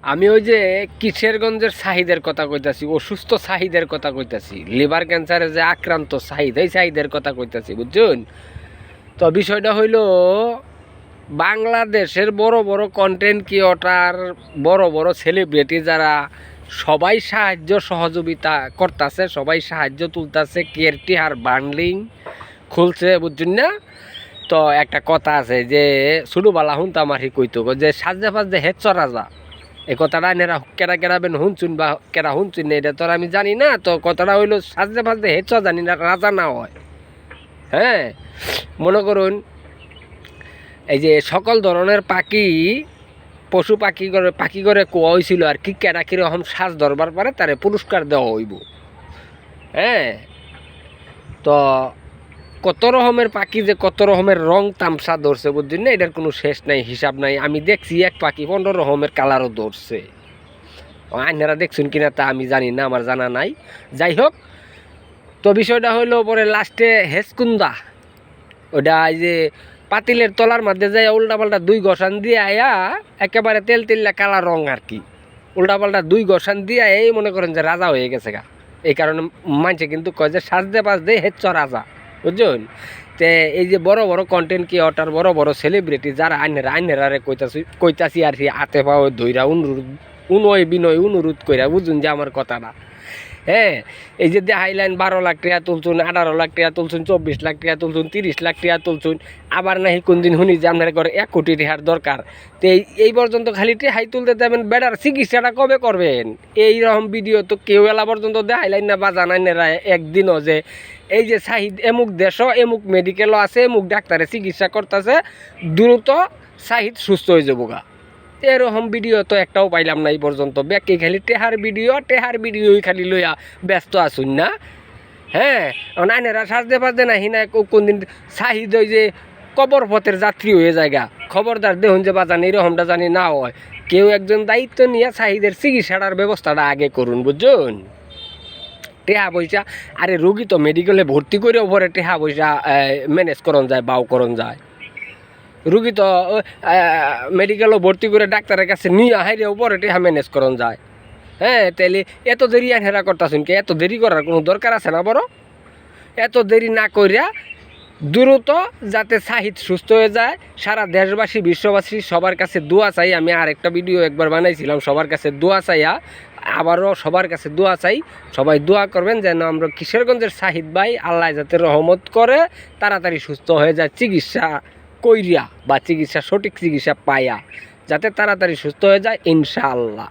আমি ওই যে কিশোরগঞ্জের শাহিদের কথা কইতাছি, অসুস্থ শাহিদের কথা কইতাছি, লিভার ক্যান্সারে যে আক্রান্ত শাহিদ, এই শাহিদের কথা কইতাছি, বুঝছেন? তো বিষয়টা হইল, বাংলাদেশের বড় বড় কন্টেন্ট ক্রিয়েটর, বড় বড় সেলিব্রিটি যারা, সবাই সাহায্য সহযোগিতা করতেছে, সবাই সাহায্য তুলতেছে, কেয়ারটিহার বান্ডলিং খুলছে, বুঝছেন না? তো একটা কথা আছে যে ছোটবেলা শুনতাম আর কি, কইতো যে সাজে ফাজে হেঁচ রাজা, এই কথাটা এরা কেরা কেরাবেন শুনছুন বা কেরা শুনছুন না এটা তো আর আমি জানি না। তো কথাটা হইলো সাজে ফাজে হেঁচ জানি না, রাজা না হয়। হ্যাঁ, মনে করুন এই যে সকল ধরনের পাখি, পশু পাখি করে কোয়া হয়েছিল আর কি, কেরা কিরকম সাজ ধরবার পারে তারে পুরস্কার দেওয়া হইব। হ্যাঁ, তো কত রকমের পাখি যে কত রকমের রং তামসা ধরছে, বুঝছেন না? এটার কোনো শেষ নাই, হিসাব নাই। আমি দেখছি এক পাখি 15 রকমের কালারও ধরছে। আইনারা দেখছেন কিনা তা আমি জানি না, আমার জানা নাই। যাই হোক, তো বিষয়টা হইলো পরে লাস্টে হেসকুন্দা, ওটা এই যে পাতিলের তলার মধ্যে যায় উল্টাপাল্টা 2 ঘষান দিয়ে আয়া একেবারে তেল তেল্লা কালা রং আর কি, উল্টাপাল্টা 2 ঘষান দিয়ে এই মনে করেন যে রাজা হয়ে গেছে গা। এই কারণে মানছে কিন্তু কয় যে সাজদে পাজদে হেচ্ছ রাজা, বুঝছেন? তে এই যে বড় বড় কন্টেন্ট ক্রিয়েটর, বড় বড় সেলিব্রিটি যারা আইনেরারে কইতাছি আর কি, হাতে পাও ধইরা উনয় বিনয় অনুরোধ কইরা, বুঝুন যে আমার কথাটা। হ্যাঁ, এই যে দেখাইলেন 12 লাখ টাকা তুলছুন, 18 লাখ টাকা তুলছুন, 24 লাখ টাকা তুলছুন, 30 লাখ টাকা তুলছুন, আবার নাহি কোন দিন শুনি যে আপনার ঘরে 1 কোটি টাকার দরকার। তো এই পর্যন্ত খালি টেহাই তুলতে দেবেন, বেড়ার চিকিৎসাটা কবে করবেন? এইরকম ভিডিও তো কেউ এলা পর্যন্ত দেখাইলেন না বা জানাই না একদিনও যে এই যে শাহিদ এমুক দেশও এমুক মেডিকেলও আছে, এমুক ডাক্তারে চিকিৎসা করতেছে, দ্রুত শাহিদ সুস্থ হয়ে যাবো গা। এরকম ভিডিও তো একটাও পাইলাম না এই পর্যন্ত। ব্যাকি খালি টেহার ভিডিওই খালি লইয়া ব্যস্ত আসুন না। হ্যাঁ, নাইনেরা সাজতে পারতে না হিনা কোন দিন শাহিদ ওই যে কবর পথের যাত্রী হয়ে জায়গা। খবরদার দেখুন যে বাজান এরকমটা জানি না হয়। কেউ একজন দায়িত্ব নিয়ে শাহিদের চিকিৎসাটার ব্যবস্থাটা আগে করুন, বুঝছেন? টেহা পয়সা, আরে রুগী তো মেডিকেলে ভর্তি করে ওপরে টেহা পয়সা ম্যানেজ করন যায়, বাউ করন যায়। রুগী তো মেডিকেলও ভর্তি করে ডাক্তারের কাছে নিয়ে হাইরে উপরে টেহা ম্যানেজ করন যায়। হ্যাঁ, তাহলে এত দেরি আইনেরা করতেছেন কি? এত দেরি করার কোনো দরকার আছে না? বড় এত দেরি না করিয়া দ্রুত যাতে শাহিদ সুস্থ হয়ে যায়, সারা দেশবাসী বিশ্ববাসী সবার কাছে দোয়া চাই। আমি আরেকটা ভিডিও একবার বানাইছিলাম, সবার কাছে দোয়া চাইয়া, আবারও সবার কাছে দোয়া চাই। সবাই দোয়া করবেন যেন আমরা কিশোরগঞ্জের শাহিদ ভাই আল্লাহ যাতে রহমত করে তাড়াতাড়ি সুস্থ হয়ে যায়, চিকিৎসা কইরিয়া বা চিকিৎসা সঠিক চিকিৎসা পাইয়া যাতে তাড়াতাড়ি সুস্থ হয়ে যায়, ইনশাআল্লাহ।